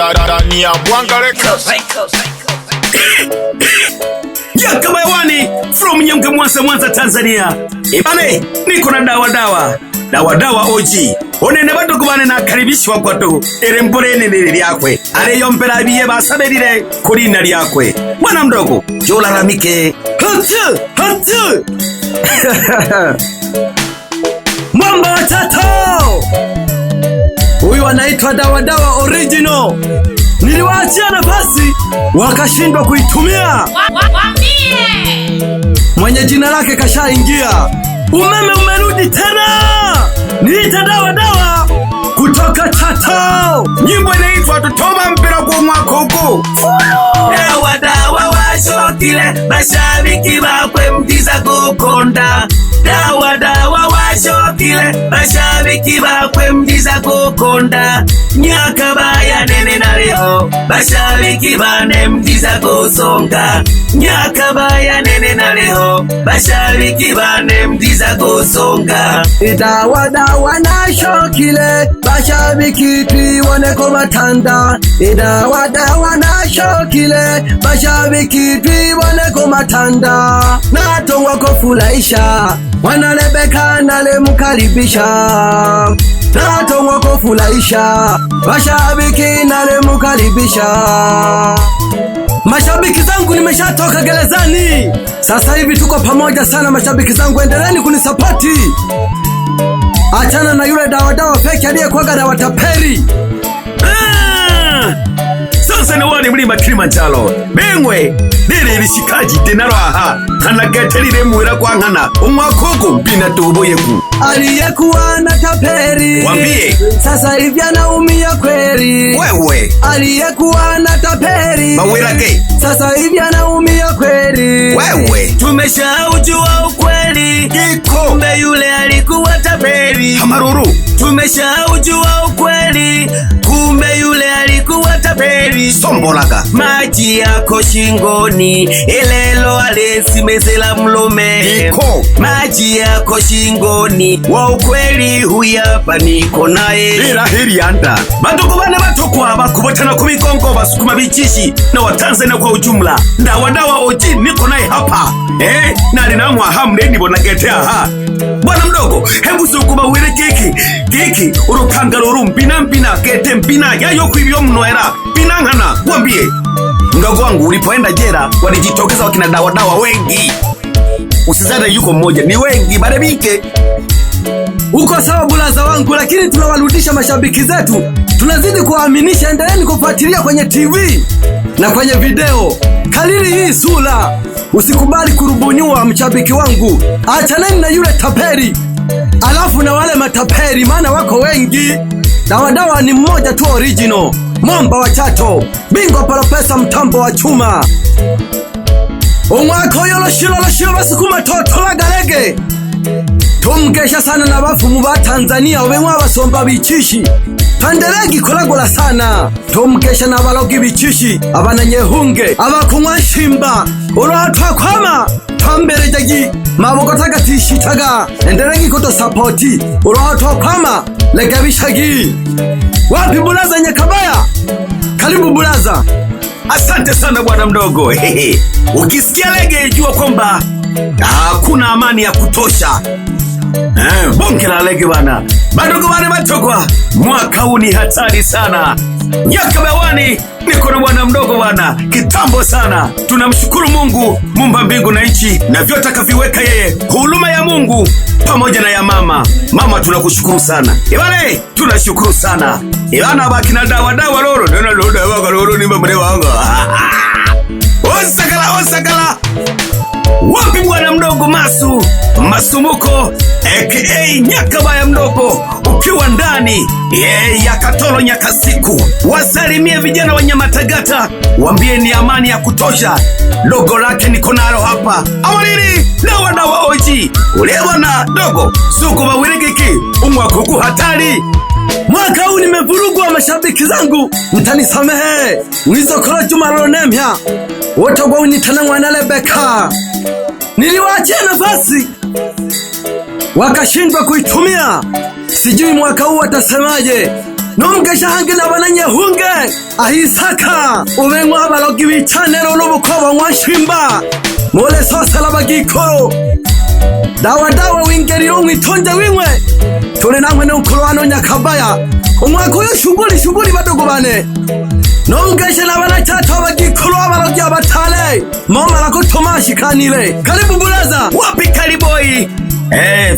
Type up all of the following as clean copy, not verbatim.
Ndani ya Bwanga Records. Kama hewani from Nyamke Mwanza Tanzania. Ibane niko na dawa OG. Onene bado kubane na karibishwa kwato. Erempore nene lyakwe. Are yompera biye basaberire kuri na lyakwe. Mwana mdogo, jola ramike. Hatsu. Mwamba watatu. Huyu anaitwa dawa original. Niliwaachia nafasi wakashindwa kuitumia. Mwenye jina lake kashaingia. Umeme umerudi tena. Niita dawa kutoka Chato. Nyimbo inaitwa tutoma mpira kwa mwaka huko. Dawa washokile bashabiki bakwe mtiza kukonda. Dawa washokile bashabiki bakwe mtiza kukonda. Nyakabaya nene na leo bashabiki bane mtiza kusonga. Nyakabaya nene na leo bashabiki bane mtiza kusonga. Dawa na shokile bashabiki tuione kwa matanda. Dawa na shokile bashabiki tuione kwa matanda. Nato wako fulaisha wanalebeka nalemkaribisha. Nato wako fulaisha bashabiki nalemkaribisha. Mashabiki zangu nimeshatoka gerezani. Sasa hivi tuko pamoja sana mashabiki zangu, endeleeni kunisapoti. Achana na yule dawa fake aliyekuwaga dawa taperi. Sasa na wani mlima Kilimanjaro. Bengwe nire lishikaji denaraha kanageterire muira kwa nkana umwakogo mpina tuboyeku. Aliyekuwa na taperi wambie sasa hivi anaumia kweli. Wewe aliyekuwa na taperi mawirage sasa hivi anaumia kweli. Wewe tumeshaujua ukweli. Kumbe yule alikuwa taperi. Hamaruru tumeshaujua ukweli. Kumbe yule alikuwa taperi. Sombolaga maji yako shingoni elelo alesimezela mlome. Iko maji yako shingoni wa ukweli huyapa niko naye. Lera heri anda bandugu bane batokwa bakubotana kubikongo basukuma bichishi na Watanzania kwa ujumla. Dawa OG niko naye hapa. Nari namwa hamne nibona gete aha. Bwana mdogo, hebu sukuba wile kiki urukanga mpina gete mpina yayo kwibyo mnoera pinangana. Wambie mdogo wangu ulipoenda jera walijitokeza wakina dawa wengi. Usizane yuko mmoja, ni wengi barebike. Uko sawa bulaza wangu, lakini tunawarudisha mashabiki zetu. Tunazidi kuwaaminisha, endeleeni kufuatilia kwenye TV na kwenye video. Kalili hii sura, usikubali kurubunyua mshabiki wangu. Achaneni na yule taperi. Alafu na wale mataperi maana wako wengi. Dawa ni mmoja tu original. Mwamba wa Chato, bingwa Profesa mtambo wa chuma. Umwako yolo shilo basukuma totola galege. Tumkesha sana na bafumu ba Tanzania obenwa basomba bichishi. Pandelegi kolagola sana. Tumkesha na balogi bichishi abananyehunge abakunywa shimba. Uratwa kwama tambere jagi maboko tagatishitaga. Endelegi koto supporti uratwa kwama legabishagi. Wapi bulaza Nyakabaya? Karibu bulaza. Asante sana bwana mdogo. Ukisikia lege jua kwamba hakuna amani ya kutosha. Bonge la lege bana. Badogo bane batokwa. Mwaka huu ni hatari sana. Nyakabawani niko na bwana mdogo bana. Kitambo sana. Tunamshukuru Mungu Muumba mbingu na nchi na vyote akaviweka yeye. Huruma ya Mungu pamoja na ya mama. Mama tunakushukuru sana. Ibane tunashukuru sana. Ibana baki na dawa lolo. Nena lolo ni mbele wangu. Osakala. Wapi bwana mdogo Masumuko aka Nyakabaya mdogo, ukiwa ndani ya Katoro Nyakasiku. Wasalimie vijana wa Nyamatagata, waambie ni amani ya kutosha. Logo lake niko nalo hapa. Amalini dawa OG. Ulewa na dogo suku bawirigiki umwaka huku hatari. Mwaka huu nimevurugwa mashabiki zangu, mtanisamehe. Mwisokolo Juma Ronemya wote kwa unitana wanalebeka. Niliwaachia nafasi wakashindwa kuitumia. Sijui mwaka huu watasemaje. Nungesha hangi nabananye hunge ahisaka ubenwa abalogi bichanero n'ubukoba mwashimba mole sose labagikoro dawa wingeriro mwitonde wimwe tuli namwe n'ukuru hano Nyakabaya umwaka uyo shughuli badogo bane nongeshe nabana chato bagikoro abalogi abatale mama lako Tomashi kanile karibu bulaza wapi kariboi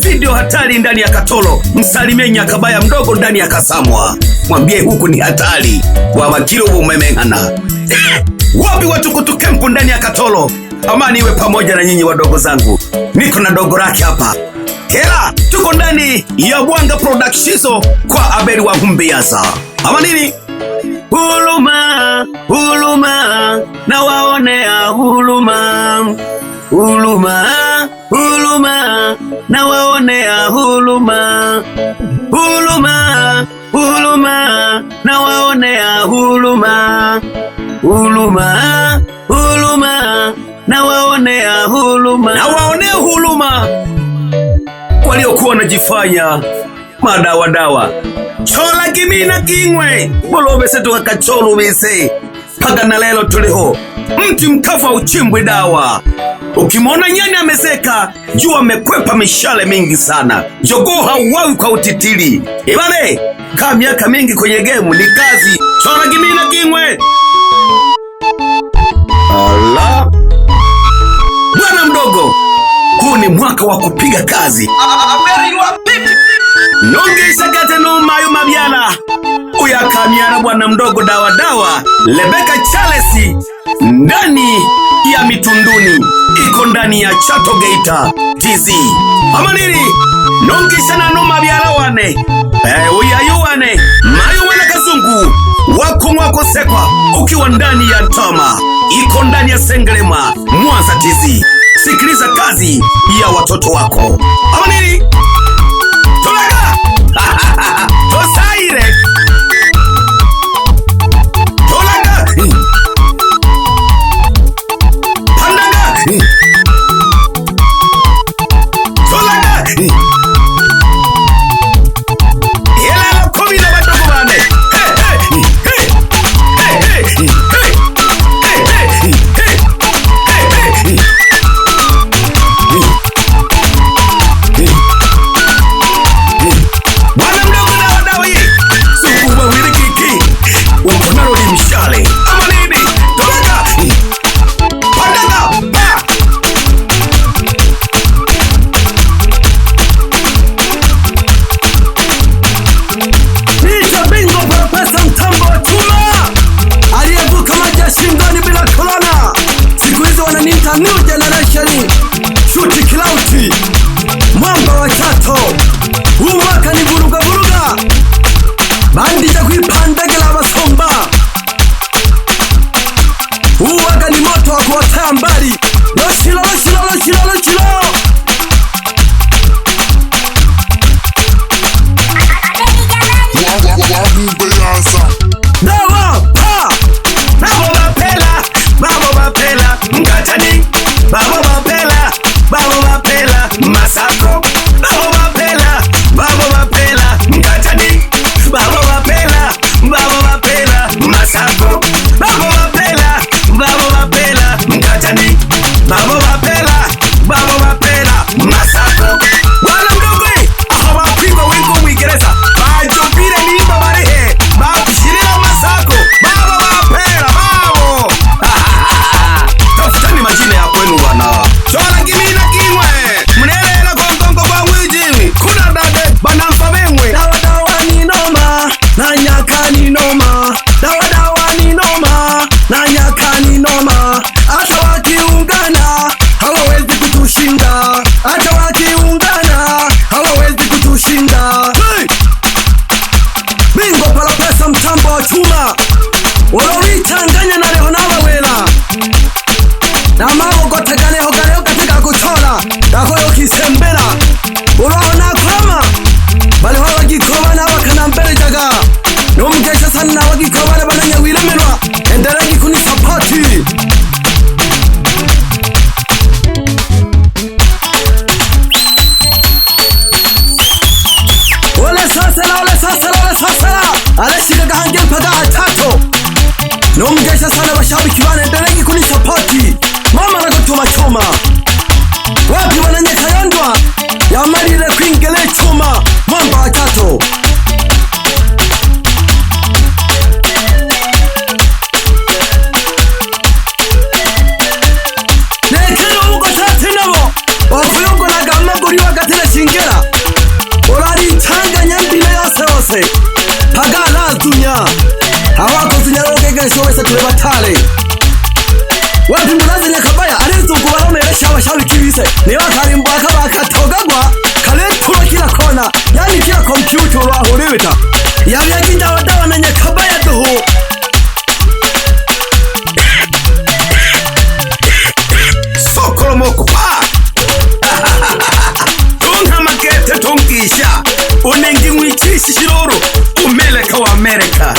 video hatari ndani ya Katoro. Msalimie Nyakabaya mdogo ndani ya Kasamwa. Mwambie huku ni hatari. Wawakilo umemengana. Wapi watu kutukempu ndani ya Katoro. Amani iwe pamoja na nyinyi wadogo zangu. Niko na dogo lake hapa. Hela, tuko ndani ya Bwanga Productions kwa Abeli wa Humbiaza. Ama nini? Huluma, na waonea huluma. Huluma, na waonea huluma. Huluma, na waonea huluma. Huluma, na waonea huluma. Na waonea huluma waliokuwa najifanya madawa. Chola kimina kingwe bolobe setu kakacholo bise paka na lelo tuliho mti mkafa uchimbwe dawa. Ukimwona nyani amezeka jua amekwepa mishale mingi sana. Jogoo hauwawi kwa utitili. Ibane kaa miaka mingi kwenye gemu ni kazi. Chola kimina kingwe Allah bwana mdogo, huu ni mwaka wa kupiga kazi. Nongesha kate numayo mabyala uyakamiana bwana mdogo dawa Rebecca Charles ndani ya Mitunduni iko ndani ya Chato Geita TZ. Ama nini? Nongesha na numa byala wane uyayuwane mayo wana Kazungu wako sekwa ukiwa ndani ya Tama iko ndani ya Sengerema Mwanza TZ. Sikiliza kazi ya watoto wako. Ama nini? Tolaga tosaire tolaga pandaga tolaga yela komi na badogo bane New generation Shuti Kilauti Mwamba wa Chato Umwaka ni vuruga Bandi ja kuipandagela basomba Uwaga ni moto wa kuwatea mbali Loshilo Dawa pa Babo bapela Mkatani Babo bapela Masako Babo bapela Mkatani Babo bapela Masako Babo bapela Mkatani Babo bapela Masako wala mdogo ahawa pingo wengo Mwingereza bajopire ni babarehe babishirira Masako Babo bapela tafutani majina ya kwenu wana. Chola kimina kingwe mnelela kongongo kwa mwijimi kuna dade banamfa bengwe dawa ni noma na nyaka ni noma dawa ni noma na nyaka ni noma hata wakiungana hawawezi kutushinda Bingo pala pesa mtambo wa chuma walowichanganya na leho na wawela na mago goteganeho katika kuchola dakoyo kisembera urabona kama bali ho bagikoba n'abakana mbere jaga n'umukesha sana n'abagikoba n'abanya wiremerwa endera gikuni support ole sasala ale Nomgesha sana bashabiki banaendelea kunisapoti. Mama nakotuma choma. Wapi wananyeka yandwa? Yamarire kwingele choma. Mwamba watato. Nekero uko tate nabo. Wakuyongo na gama guri wagatele shingera. Orari tanga nyambile yose. Pagala dunya. Hawako zinyaroge showesa tule batale. Wapi mulazi Nyakabaya arizo kubaromeresha abashabiki bise. Niba karimbo akabakatogagwa kaletwa kila kona. Yani kila computer urahuribita. Yabyagija wadawa na Nyakabaya duhu. Sokoromoko pa. Tunga makete tungisha. Unengi mwichishi shiroro. Umeleka wa Amerika.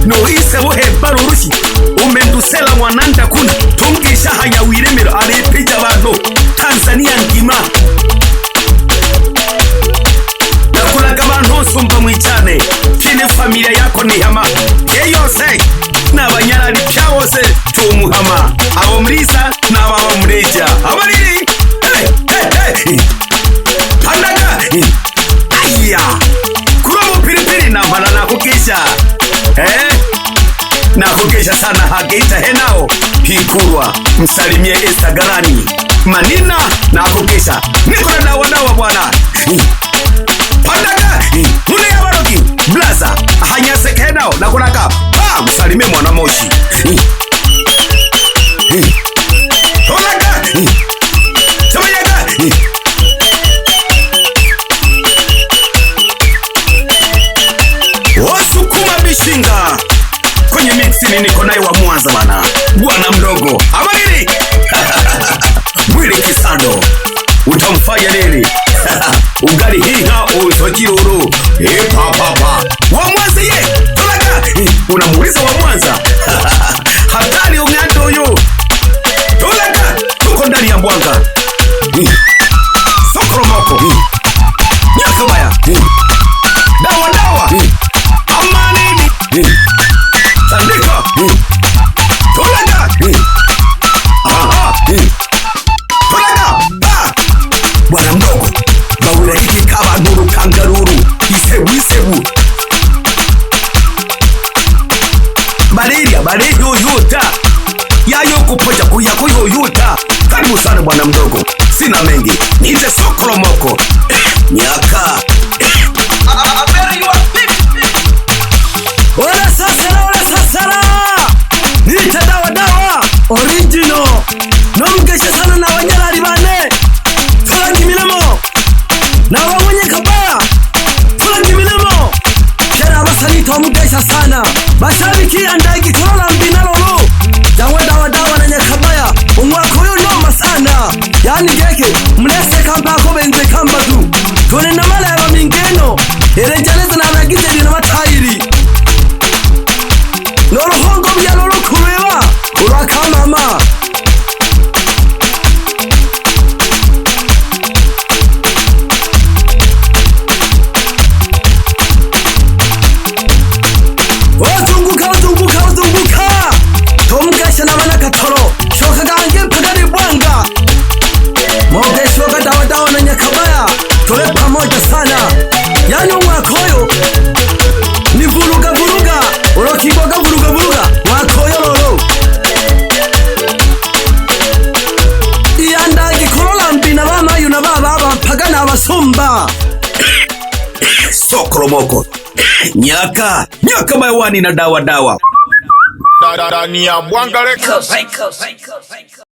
No isa wohe barurushi. Umendusela mwananda kuna. Tungisha haya wiremero arepija bado. Tanzania ngima. Nakulaga bantu sumba mwichane. Kine familia yako ni hama. Yeyose. N'abanyarari byawose tumuhama. Abo mrisa n'ababa mreja. Abariri. Pandaga. Aya. Kuromo piripiri na malana kukisha. Na kukesha sana hageita henao Hikurwa msalimie Instagrami Manina na kukesha niko na dawa bwana. Pandaga mune ya barogi blaza hanyase henao na kunaka msalimie mwana moshi. Tolaga Tamayaga Wasukuma bishinga kwenye mixini niko naye wa Mwanza bana. Bwana mdogo. Amariri. Mwili kisando. Utamfanya nini? Ugali hiha uzokiruru. Papa. Wa Mwanza ye. Tolaga. Unamuuliza wa Mwanza. Hatari umyando huyo. Tolaga. Tuko ndani ya Mbwanga. Sokoromoko. Nyakabaya. Dawa. Amanini. Tandika. Tolaga. Tolaga. Bwana mdogo. Baula hiki kaba nuru kangaruru. Isebu. Baleria yoyota. Yayo kupoja kuyako yoyota. Karibu sana bwana mdogo. Sina mengi. Niite Sokoromoko. Nyaka. Ola sasara. Niite dawa. Original. Nomgesha sana na wanyarari bane. Fulangi milemo. Na wamwenye Kabaya. Fulangi milemo. Kera basani tomugesha sana. Bashabiki andagi korola mbinalolo. Jangwe dawa na Nyakabaya. Umwakoyo noma sana. Yani geke. Mlese kamba ako benze kamba tu. Tune namala ya mingeno. Erenjaleza na anagize dina matayiri. Lolo hongo bya lolo kurewa. Urakamama. Zunguka. Tomgasha na mana katoro. Shoka gange pagari Bwanga. Mogesho dawa na Nyakabaya. Tole pamoja sana. Yani umwakoyo. Ni vuruga. Urokiboga vuruga. Wakoyo lolo. Iyandagi korola mbina bama yuna baba pagana abasumba. Sokoromoko. Nyakabaya wani na dawa. Ndani ya Mbwanga Records.